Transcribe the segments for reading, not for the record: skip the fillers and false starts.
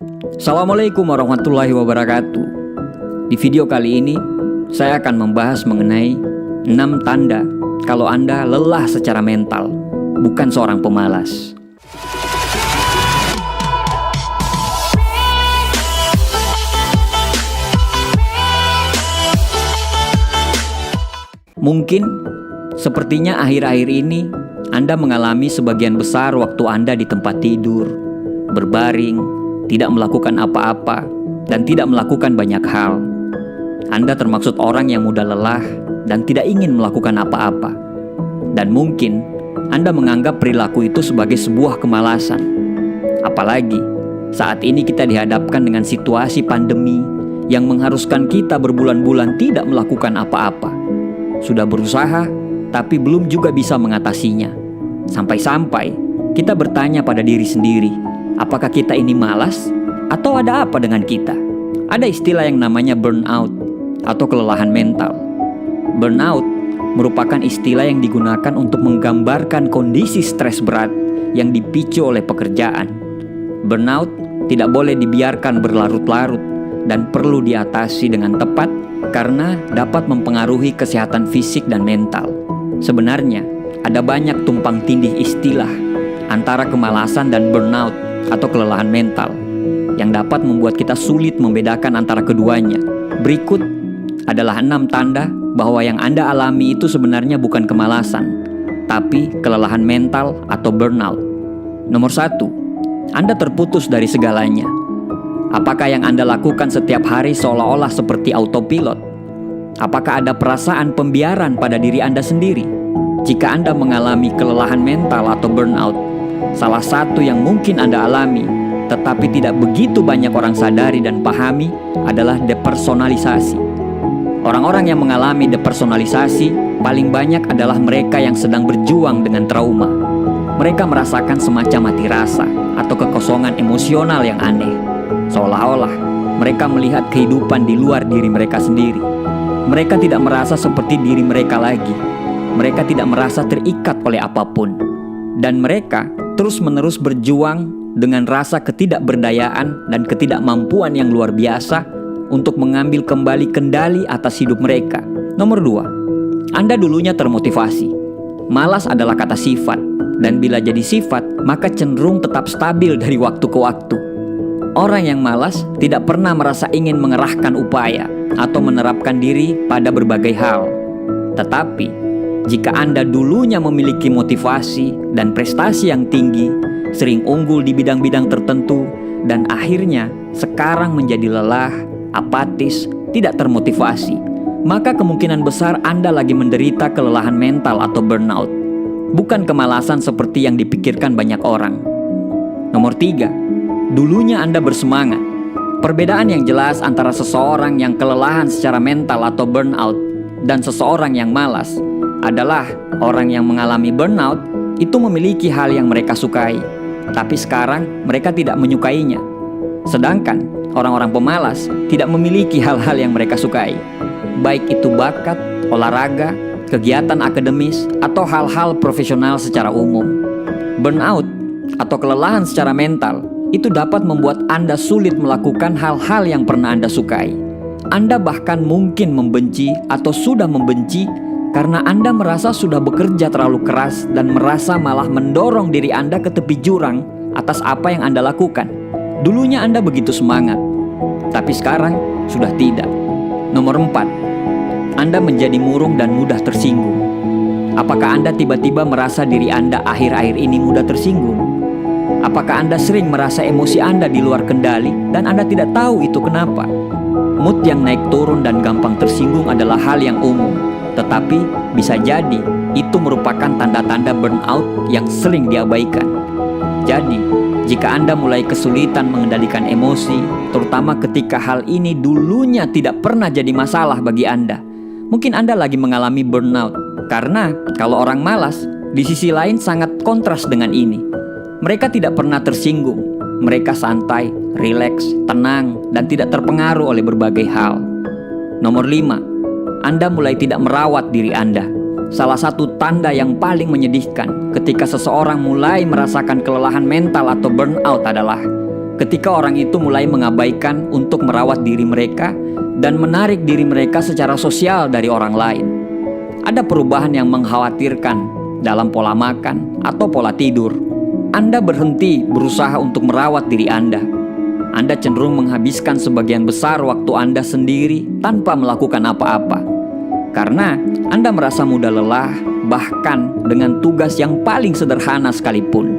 Assalamualaikum warahmatullahi wabarakatuh. Di video kali ini, saya akan membahas mengenai 6 tanda kalau Anda lelah secara mental, bukan seorang pemalas. Mungkin, sepertinya akhir-akhir ini, Anda mengalami sebagian besar waktu Anda di tempat tidur, berbaring, tidak melakukan apa-apa, dan tidak melakukan banyak hal. Anda termaksud orang yang mudah lelah dan tidak ingin melakukan apa-apa. Dan mungkin Anda menganggap perilaku itu sebagai sebuah kemalasan. Apalagi saat ini kita dihadapkan dengan situasi pandemi yang mengharuskan kita berbulan-bulan tidak melakukan apa-apa. Sudah berusaha, tapi belum juga bisa mengatasinya. Sampai-sampai kita bertanya pada diri sendiri, apakah kita ini malas atau ada apa dengan kita? Ada istilah yang namanya burnout atau kelelahan mental. Burnout merupakan istilah yang digunakan untuk menggambarkan kondisi stres berat yang dipicu oleh pekerjaan. Burnout tidak boleh dibiarkan berlarut-larut dan perlu diatasi dengan tepat karena dapat mempengaruhi kesehatan fisik dan mental. Sebenarnya, ada banyak tumpang tindih istilah antara kemalasan dan burnout atau kelelahan mental yang dapat membuat kita sulit membedakan antara keduanya. Berikut adalah 6 tanda bahwa yang Anda alami itu sebenarnya bukan kemalasan, tapi kelelahan mental atau burnout. Nomor 1, Anda terputus dari segalanya. Apakah yang Anda lakukan setiap hari seolah-olah seperti autopilot? Apakah ada perasaan pembiaran pada diri Anda sendiri? Jika Anda mengalami kelelahan mental atau burnout, salah satu yang mungkin Anda alami, tetapi tidak begitu banyak orang sadari dan pahami adalah depersonalisasi. Orang-orang yang mengalami depersonalisasi paling banyak adalah mereka yang sedang berjuang dengan trauma. Mereka merasakan semacam mati rasa atau kekosongan emosional yang aneh. Seolah-olah mereka melihat kehidupan di luar diri mereka sendiri. Mereka tidak merasa seperti diri mereka lagi. Mereka tidak merasa terikat oleh apapun. Dan mereka terus-menerus berjuang dengan rasa ketidakberdayaan dan ketidakmampuan yang luar biasa untuk mengambil kembali kendali atas hidup mereka. Nomor 2, Anda dulunya termotivasi. Malas adalah kata sifat, dan bila jadi sifat, maka cenderung tetap stabil dari waktu ke waktu. Orang yang malas tidak pernah merasa ingin mengerahkan upaya atau menerapkan diri pada berbagai hal. Tetapi, jika Anda dulunya memiliki motivasi dan prestasi yang tinggi, sering unggul di bidang-bidang tertentu, dan akhirnya sekarang menjadi lelah, apatis, tidak termotivasi, maka kemungkinan besar Anda lagi menderita kelelahan mental atau burnout, bukan kemalasan seperti yang dipikirkan banyak orang. Nomor 3, dulunya Anda bersemangat. Perbedaan yang jelas antara seseorang yang kelelahan secara mental atau burnout dan seseorang yang malas adalah orang yang mengalami burnout itu memiliki hal yang mereka sukai, tapi sekarang mereka tidak menyukainya. Sedangkan orang-orang pemalas tidak memiliki hal-hal yang mereka sukai, baik itu bakat, olahraga, kegiatan akademis, atau hal-hal profesional secara umum. Burnout atau kelelahan secara mental itu dapat membuat Anda sulit melakukan hal-hal yang pernah Anda sukai. Anda bahkan mungkin membenci atau sudah membenci karena Anda merasa sudah bekerja terlalu keras dan merasa malah mendorong diri Anda ke tepi jurang atas apa yang Anda lakukan. Dulunya Anda begitu semangat, tapi sekarang sudah tidak. Nomor 4, Anda menjadi murung dan mudah tersinggung. Apakah Anda tiba-tiba merasa diri Anda akhir-akhir ini mudah tersinggung? Apakah Anda sering merasa emosi Anda di luar kendali dan Anda tidak tahu itu kenapa? Mood yang naik turun dan gampang tersinggung adalah hal yang umum. Tetapi bisa jadi itu merupakan tanda-tanda burnout yang sering diabaikan. Jadi, jika Anda mulai kesulitan mengendalikan emosi, terutama ketika hal ini dulunya tidak pernah jadi masalah bagi Anda, mungkin Anda lagi mengalami burnout. Karena kalau orang malas, di sisi lain sangat kontras dengan ini. Mereka tidak pernah tersinggung. Mereka santai, rileks, tenang, dan tidak terpengaruh oleh berbagai hal. Nomor 5, Anda mulai tidak merawat diri Anda. Salah satu tanda yang paling menyedihkan ketika seseorang mulai merasakan kelelahan mental atau burnout adalah ketika orang itu mulai mengabaikan untuk merawat diri mereka dan menarik diri mereka secara sosial dari orang lain. Ada perubahan yang mengkhawatirkan dalam pola makan atau pola tidur. Anda berhenti berusaha untuk merawat diri Anda. Anda cenderung menghabiskan sebagian besar waktu Anda sendiri tanpa melakukan apa-apa. Karena Anda merasa mudah lelah, bahkan dengan tugas yang paling sederhana sekalipun.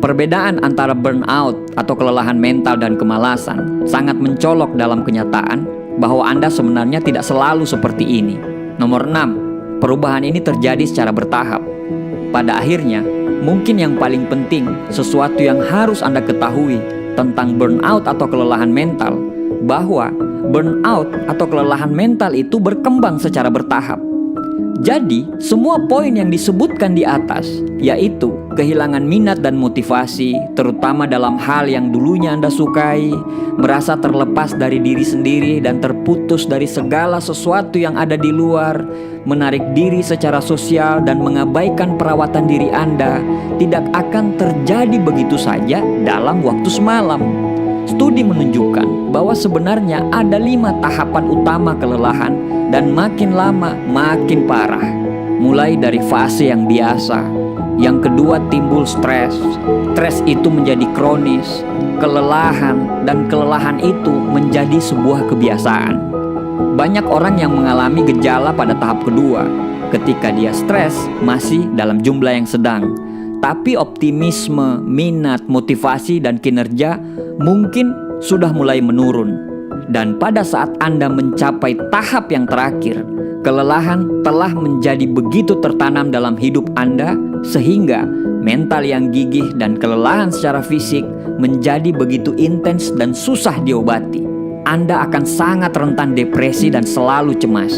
Perbedaan antara burnout atau kelelahan mental dan kemalasan sangat mencolok dalam kenyataan bahwa Anda sebenarnya tidak selalu seperti ini. Nomor 6, perubahan ini terjadi secara bertahap. Pada akhirnya, mungkin yang paling penting, sesuatu yang harus Anda ketahui tentang burnout atau kelelahan mental, bahwa burnout atau kelelahan mental itu berkembang secara bertahap. Jadi, semua poin yang disebutkan di atas, yaitu kehilangan minat dan motivasi, terutama dalam hal yang dulunya Anda sukai, merasa terlepas dari diri sendiri dan terputus dari segala sesuatu yang ada di luar, menarik diri secara sosial dan mengabaikan perawatan diri Anda, tidak akan terjadi begitu saja dalam waktu semalam. Studi menunjukkan bahwa sebenarnya ada 5 tahapan utama kelelahan dan makin lama makin parah. Mulai dari fase yang biasa, yang kedua timbul stres. Stres itu menjadi kronis, kelelahan, dan kelelahan itu menjadi sebuah kebiasaan. Banyak orang yang mengalami gejala pada tahap kedua, ketika dia stres masih dalam jumlah yang sedang. Tapi optimisme, minat, motivasi, dan kinerja mungkin sudah mulai menurun. Dan pada saat Anda mencapai tahap yang terakhir, kelelahan telah menjadi begitu tertanam dalam hidup Anda, sehingga mental yang gigih dan kelelahan secara fisik menjadi begitu intens dan susah diobati. Anda akan sangat rentan depresi dan selalu cemas.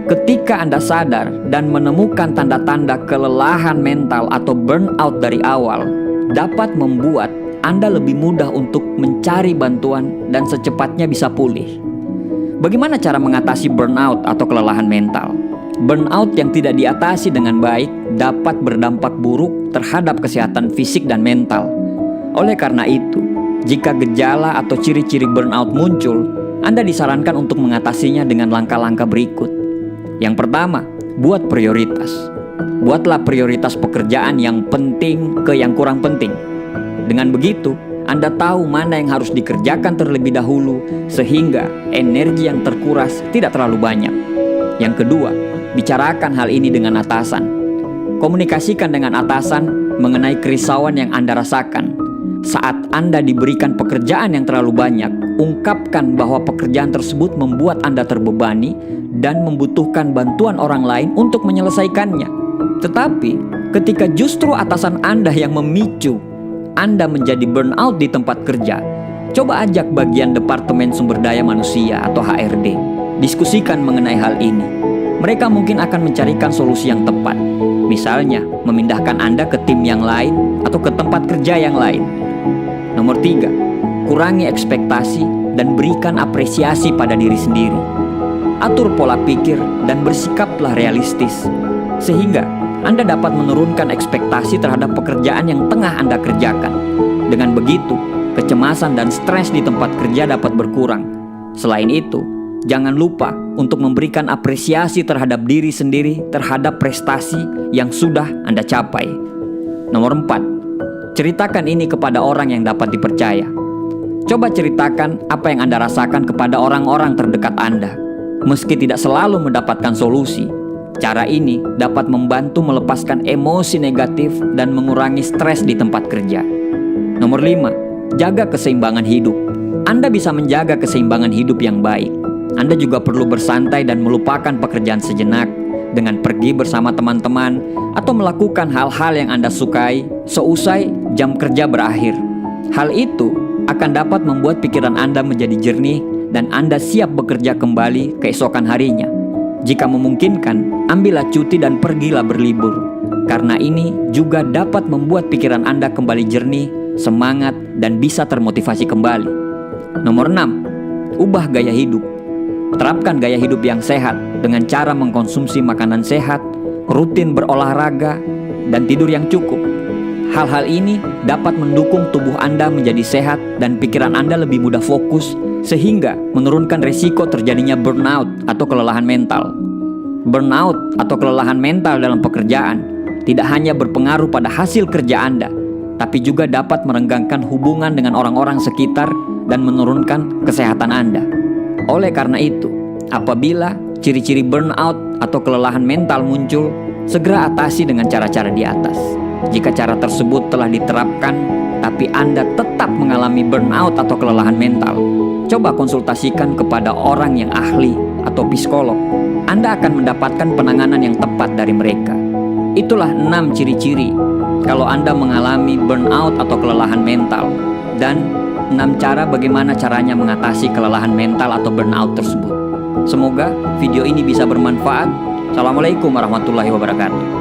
Ketika Anda sadar dan menemukan tanda-tanda kelelahan mental atau burnout dari awal, dapat membuat Anda lebih mudah untuk mencari bantuan dan secepatnya bisa pulih. Bagaimana cara mengatasi burnout atau kelelahan mental? Burnout yang tidak diatasi dengan baik dapat berdampak buruk terhadap kesehatan fisik dan mental. Oleh karena itu, jika gejala atau ciri-ciri burnout muncul, Anda disarankan untuk mengatasinya dengan langkah-langkah berikut. Yang pertama, buat prioritas. Buatlah prioritas pekerjaan yang penting ke yang kurang penting. Dengan begitu, Anda tahu mana yang harus dikerjakan terlebih dahulu, sehingga energi yang terkuras tidak terlalu banyak. Yang kedua, bicarakan hal ini dengan atasan. Komunikasikan dengan atasan mengenai kerisauan yang Anda rasakan. Saat Anda diberikan pekerjaan yang terlalu banyak, ungkapkan bahwa pekerjaan tersebut membuat Anda terbebani dan membutuhkan bantuan orang lain untuk menyelesaikannya. Tetapi, ketika justru atasan Anda yang memicu Anda menjadi burnout di tempat kerja, coba ajak bagian Departemen Sumber Daya Manusia atau HRD. Diskusikan mengenai hal ini. Mereka mungkin akan mencarikan solusi yang tepat. Misalnya, memindahkan Anda ke tim yang lain atau ke tempat kerja yang lain. Nomor 3, kurangi ekspektasi dan berikan apresiasi pada diri sendiri. Atur pola pikir dan bersikaplah realistis, sehingga Anda dapat menurunkan ekspektasi terhadap pekerjaan yang tengah Anda kerjakan. Dengan begitu, kecemasan dan stres di tempat kerja dapat berkurang. Selain itu, jangan lupa untuk memberikan apresiasi terhadap diri sendiri terhadap prestasi yang sudah Anda capai. Nomor 4, ceritakan ini kepada orang yang dapat dipercaya. Coba ceritakan apa yang Anda rasakan kepada orang-orang terdekat Anda. Meski tidak selalu mendapatkan solusi, cara ini dapat membantu melepaskan emosi negatif dan mengurangi stres di tempat kerja. Nomor 5, jaga keseimbangan hidup. Anda bisa menjaga keseimbangan hidup yang baik. Anda juga perlu bersantai dan melupakan pekerjaan sejenak dengan pergi bersama teman-teman atau melakukan hal-hal yang Anda sukai seusai jam kerja berakhir. Hal itu akan dapat membuat pikiran Anda menjadi jernih dan Anda siap bekerja kembali keesokan harinya. Jika memungkinkan, ambillah cuti dan pergilah berlibur. Karena ini juga dapat membuat pikiran Anda kembali jernih, semangat, dan bisa termotivasi kembali. Nomor 6, ubah gaya hidup. Terapkan gaya hidup yang sehat dengan cara mengkonsumsi makanan sehat, rutin berolahraga, dan tidur yang cukup. Hal-hal ini dapat mendukung tubuh Anda menjadi sehat dan pikiran Anda lebih mudah fokus, sehingga menurunkan resiko terjadinya burnout atau kelelahan mental. Burnout atau kelelahan mental dalam pekerjaan tidak hanya berpengaruh pada hasil kerja Anda, tapi juga dapat merenggangkan hubungan dengan orang-orang sekitar dan menurunkan kesehatan Anda. Oleh karena itu, apabila ciri-ciri burnout atau kelelahan mental muncul, segera atasi dengan cara-cara di atas. Jika cara tersebut telah diterapkan, tapi Anda tetap mengalami burnout atau kelelahan mental, coba konsultasikan kepada orang yang ahli atau psikolog. Anda akan mendapatkan penanganan yang tepat dari mereka. Itulah 6 ciri-ciri kalau Anda mengalami burnout atau kelelahan mental, dan 6 cara bagaimana caranya mengatasi kelelahan mental atau burnout tersebut. Semoga video ini bisa bermanfaat. Assalamualaikum warahmatullahi wabarakatuh.